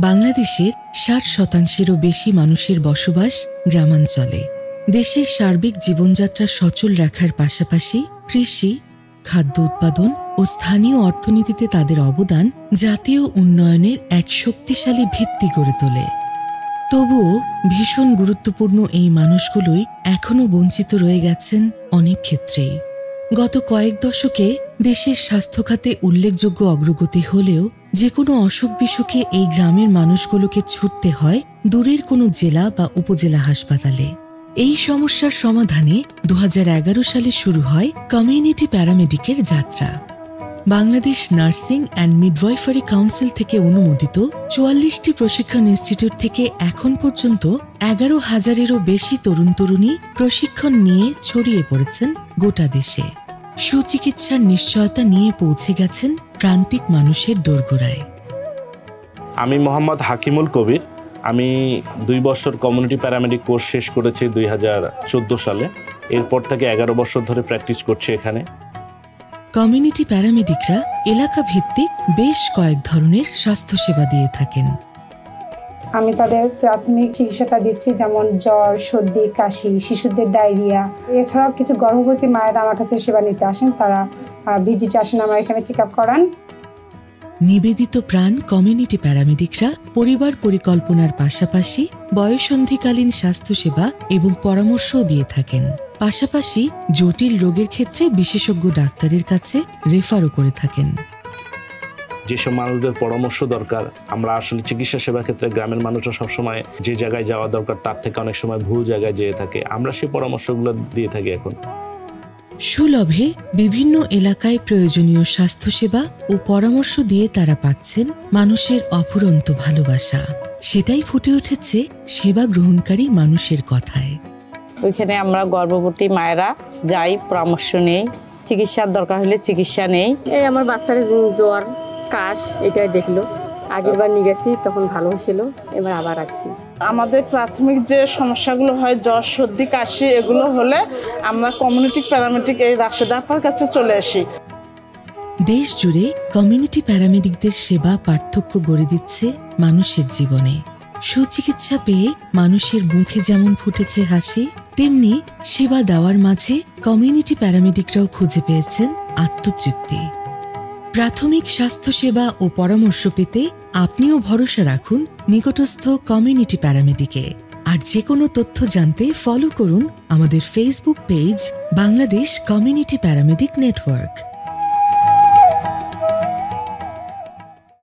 বাংলাদেশের ৬০% বেশি মানুষের বসবাস গ্রামাঞ্চলে। দেশের সার্বিক জীবনযাত্রা সচল রাখার পাশাপাশি কৃষি, খাদ্য উৎপাদন ও স্থানীয় অর্থনীতিতে তাদের অবদান জাতীয় উন্নয়নের এক শক্তিশালী ভিত্তি গড়ে তোলে। তবুও ভীষণ গুরুত্বপূর্ণ এই মানুষগুলোই এখনও বঞ্চিত রয়ে গেছেন অনেক ক্ষেত্রেই। গত কয়েক দশকে দেশের স্বাস্থ্যখাতে উল্লেখযোগ্য অগ্রগতি হলেও যে কোনো অসুখ বিসুখে এই গ্রামের মানুষগুলোকে ছুটতে হয় দূরের কোনো জেলা বা উপজেলা হাসপাতালে। এই সমস্যার সমাধানে ২০১১ সালে শুরু হয় কমিউনিটি প্যারামেডিকের যাত্রা। Bangladesh nursing and midwifery council থেকে অনুমোদিত ৪৪টি প্রশিক্ষণ ইনস্টিটিউট থেকে এখন পর্যন্ত ১১,০০০-এরও বেশি তরুণ তরুণী প্রশিক্ষণ নিয়ে ছড়িয়ে পড়েছেন গোটা দেশে। সুচিকিৎসার নিশ্চয়তা নিয়ে পৌঁছে গেছেন প্রান্তিক মানুষের দোরগোড়ায়। আমি মোহাম্মদ হাকিমুল কবির। আমি ২ বছর কমিউনিটি প্যারামেডিক কোর্স শেষ করেছি ২০১৪ সালে। এরপর থেকে ১১ বছর ধরে প্র্যাকটিস করছি এখানে। কমিউনিটি প্যারামেডিকরা এলাকা ভিত্তিক বেশ কয়েক ধরনের স্বাস্থ্যসেবা দিয়ে থাকেন। আমি তাদের প্রাথমিক চিকিৎসাটা দিচ্ছি, যেমন জ্বর, সর্দি, কাশি, শিশুদের ডায়রিয়া। এছাড়াও কিছু গর্ভবতী মায়েরা আমার কাছে সেবা নিতে আসেন, তারা ভিজিটে আসেন, আমার এখানে চেক আপ করান। নিবেদিত প্রাণ কমিউনিটি প্যারামেডিকরা পরিবার পরিকল্পনার পাশাপাশি বয়ঃসন্ধিকালীন স্বাস্থ্যসেবা এবং পরামর্শও দিয়ে থাকেন। পাশাপাশি জটিল রোগের ক্ষেত্রে বিশেষজ্ঞ ডাক্তারের কাছে রেফারও করে থাকেন। যেসব মানুষদের পরামর্শ দরকার, আমরা আসলে চিকিৎসা সেবা ক্ষেত্রে গ্রামের মানুষরা সবসময় যে জায়গায় যাওয়া দরকার তার থেকে অনেক সময় ভুল জায়গায় যেয়ে থাকে, আমরা সেই পরামর্শগুলো দিয়ে থাকি। এখন সুলভে বিভিন্ন এলাকায় প্রয়োজনীয় স্বাস্থ্যসেবা ও পরামর্শ দিয়ে তারা পাচ্ছেন মানুষের অফুরন্ত ভালোবাসা। সেটাই ফুটে উঠেছে সেবা গ্রহণকারী মানুষের কথায়। ওইখানে আমরা গর্ভবতী মায়েরা যাই, পরামর্শ নেই, চিকিৎসার দরকার হলে চিকিৎসা নেই। এই আমার বাচ্চার জ্বর, কাশ এটাই দেখলো, আগের বার নিয়ে গেছি তখন ভালো হয়েছিল, এবার আবার আসছি। আমাদের প্রাথমিক যে সমস্যাগুলো হয় জ্বর, সর্দি, কাশি, এগুলো হলে আমরা কমিউনিটি প্যারামেডিক এই রাশেদা আপার কাছে চলে আসি। দেশ জুড়ে কমিউনিটি প্যারামেডিকদের সেবা পার্থক্য গড়ে দিচ্ছে মানুষের জীবনে। সুচিকিৎসা পেয়ে মানুষের মুখে যেমন ফুটেছে হাসি, তেমনি সেবা দেওয়ার মাঝে কমিউনিটি প্যারামেডিকরাও খুঁজে পেয়েছেন আত্মতৃপ্তি। প্রাথমিক স্বাস্থ্যসেবা ও পরামর্শ পেতে আপনিও ভরসা রাখুন নিকটস্থ কমিউনিটি প্যারামেডিকে। আর যে কোনো তথ্য জানতে ফলো করুন আমাদের Facebook page Bangladesh community paramedic network.